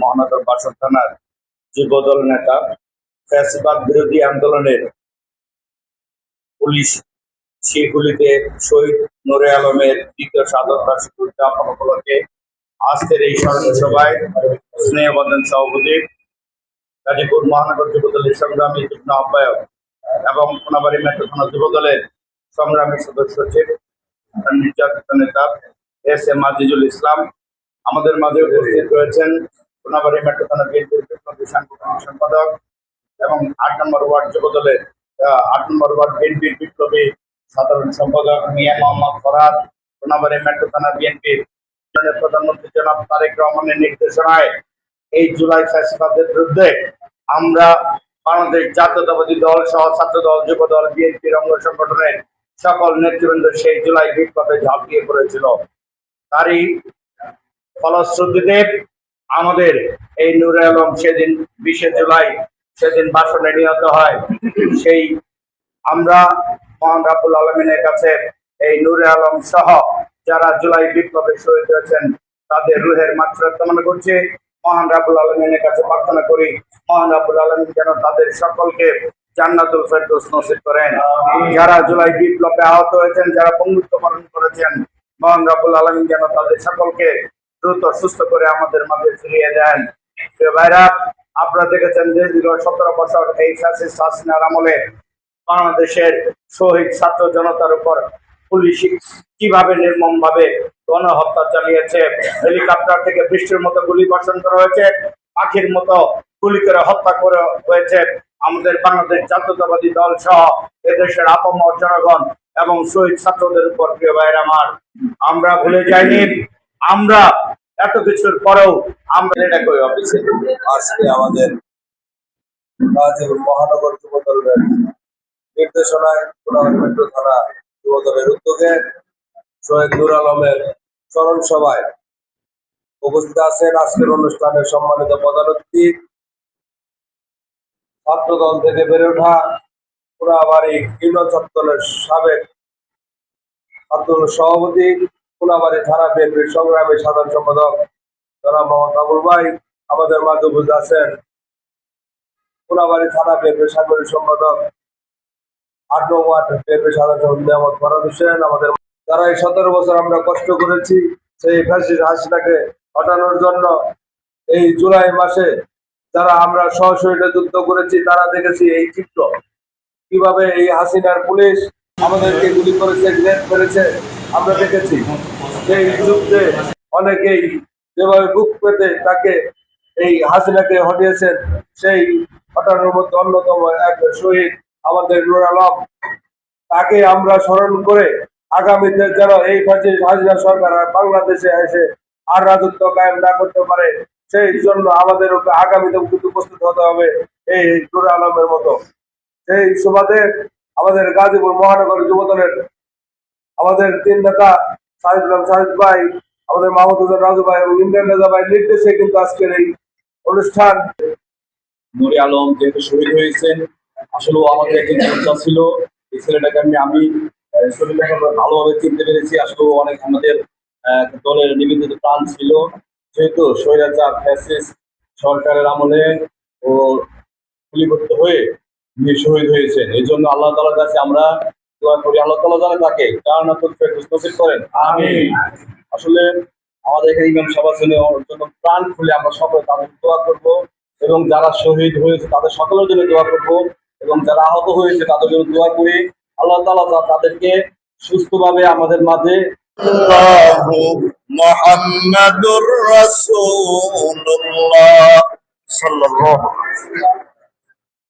মহানগর বাসন থানার যুবদল নেতা, ফ্যাসিবাদ বিরোধী আন্দোলনের পুলিশ শিরগুলিতে শহীদ নূরে আলমের দ্বিতীয় শাহাদত বার্ষিকী উদযাপন উপলক্ষে আজকের এই স্মরণ সভায় স্নেহবন্ধন সভাপতি, গাজীপুর মহানগর যুবদলের সংগ্রামী যুগ্ম আহ্বায়ক এবং কোনাবাড়ী মেট্রো থানা যুবদলের সংগ্রামী সদস্য সচিব নির্যাতিত নেতা এস এম আজিজুল ইসলাম আমাদের মাঝে উপস্থিত রয়েছেন। কোনাবাড়ী মেট্রো থানা বিএনপির বিপ্লবী সাংগঠনিক সম্পাদক এবং ৮ নম্বর ওয়ার্ড যুবদলের ৮ নম্বর ওয়ার্ড বিএনপির বিপ্লবী সাধারণ সম্পাদক মিয়া মোহাম্মদ ফরহাদ, কোনাবাড়ী মেট্রো থানা বিএনপির প্রধানমন্ত্রী জনাব তারেক রহমানের নির্দেশনায় এই জুলাই ফ্যাসিবাদের বিরুদ্ধে আমরা বাংলাদেশ জাতীয়তাবাদী দল সহ ছাত্র দল, যুব দল, বিএনপির অঙ্গ সংগঠনের সকল নেতৃবৃন্দ সেই জুলাই বিপ্লবে ঝাঁপিয়ে পড়েছিল। তারই ফলশ্রুতিতে আমাদের এই নূরে আলম সেদিন 20শে জুলাই সেদিন বাসনে নিহত হয়। সেই আমরা মহান রাব্বুল আলামিনের কাছে এই নূরে আলম সহ যারা জুলাই বিপ্লবে শহীদ হয়েছেন তাদের রুহের মাগফিরাত কামনা করছি। মহান রাব্বুল আলামিনের কাছে প্রার্থনা করি মহান রাব্বুল আলামিন যেন তাদের সকলকে জান্নাতুল ফেরদৌস নসিব করেন। যারা জুলাই বিপ্লবে আহত হয়েছেন, যারা পঙ্গুত্ব বরণ করেছেন, মহান রাব্বুল আলামিন যেন তাদের সকলকে দ্রুত সুস্থ করে আমাদের মাঝে ফিরিয়ে দেন। প্রিয় ভাইরা, আপনারা দেখেছেন যে দীর্ঘ 17 বছর এই ফ্যাসিস্ট হাসিনার আমলে বাংলাদেশের শহীদ ছাত্র জনতার উপর পুলিশ কিভাবে নির্মম ভাবে গণহত্যা চালিয়েছে। হেলিকপ্টার থেকে বৃষ্টির মতো গুলি বর্ষণ করা হয়েছে, পাখির মতো গুলি করে হত্যা করা হয়েছে আমাদের বাংলাদেশ জাতীয়তাবাদী দল সহ এদেশের আপামর জনগণ এবং শহীদ ছাত্রদের উপর। প্রিয় ভাইয়ের আমার, আমরা ভুলে যাইনি। আমরা এত কিছুর পরেও আমরা এটা করি অফিসে আজকে আমাদের গাজীপুর মহানগর যুবদলের নির্দেশনায় কোনাবাড়ী মেট্রো থানা যুবদলের উদ্যোগে শহীদ নূর আলমের স্মরণ সভায় উপস্থিত আছেন আজকের অনুষ্ঠানের সম্মানিত প্রধান অতিথি, ছাত্র দল থেকে বেড়ে ওঠা কোনাবাড়ী ইউনিয়ন ছাত্রদলের সাবেক ছাত্রদলের সভাপতি, কোনাবাড়ী থানা বিএনপির সংগ্রামী সাধারণ সম্পাদক জনাব মোহাম্মদ আবুল ভাই আমাদের মাঝে উপস্থিত আছেন, কোনাবাড়ী থানা বিএনপির সাংগঠনিক সম্পাদক ৮ নং ওয়ার্ড বিএনপির সাধারণ সম্পাদক মোহাম্মদ ফরহাদ হোসেন। আমাদের যারা এই 17 বছর আমরা কষ্ট করেছি সেই ফ্যাসিস্ট হাসিনাকে হটানোর জন্য এই জুলাই মাসে যারা আমরা সশরীরে যুদ্ধ করেছি তারা দেখেছি এই চিত্র, কিভাবে এই হাসিনার পুলিশ আমাদেরকে গুলি করেছে, গ্রেড করেছে আমরা দেখেছি। সেই যুদ্ধে অনেকেই যেভাবে বুক পেতে তাকে এই হাসিনাকে হটিয়েছেন, সেই হটানোর মধ্যে অন্যতম এক শহীদ আমাদের নূর আলম। তাকে আমরা স্মরণ করে আগামীতে যেন এই ফ্যাসিস্ট হাসিনা সরকার বাংলাদেশে এসে আর রাজত্ব কায়েম না করতে পারে, সেই জন্য আমাদের আগামীতে উপস্থিত হতে হবে এই নূর আলমের মতো। সেই সুবাদে আমাদের গাজীপুর মহানগর যুবদলের আমাদের 3 নেতা সাহিদ ভাই, আমাদের মাহমুদ হোসেন রাজু ভাই এবং ইন্ডিয়ান নেতা ভাই নির্দেশে কিন্তু আজকের এই অনুষ্ঠান। নূরে আলম যেহেতু শহীদ হয়েছেন, আসলে আমাদের একজন যোদ্ধা ছিল। এই ছেলেটাকে আমি শরীরটাকে ভালোভাবে চিনতে পেরেছি। আসলে অনেক আমাদের দলের নিবেদিত প্রাণ ছিল। যেহেতু স্বৈরাচার ফ্যাসিস্ট সরকারের আমলে ও গুলিবিদ্ধ হয়ে শহীদ হয়েছেন, এই জন্য আল্লাহ তাআলার কাছে আমরা দোয়া করি আল্লাহ তাআলা যেন তাকে জান্নাতুল ফেরদৌস নসিব করেন। আমিন। আসলে আমাদের এখানে ইমাম সাহেবের জন্য প্রাণ খুলে আমরা সকলে তাদের দোয়া করব এবং যারা শহীদ হয়েছে তাদের সকলের জন্য দোয়া করব এবং যারা আহত হয়েছে তাদের জন্য দোয়া করি আল্লাহ তাআলা তাদেরকে সুস্থভাবে আমাদের মাঝে। মুহাম্মাদুর রাসূলুল্লাহ সাল্লাল্লাহু আলাইহি ওয়াসাল্লাম।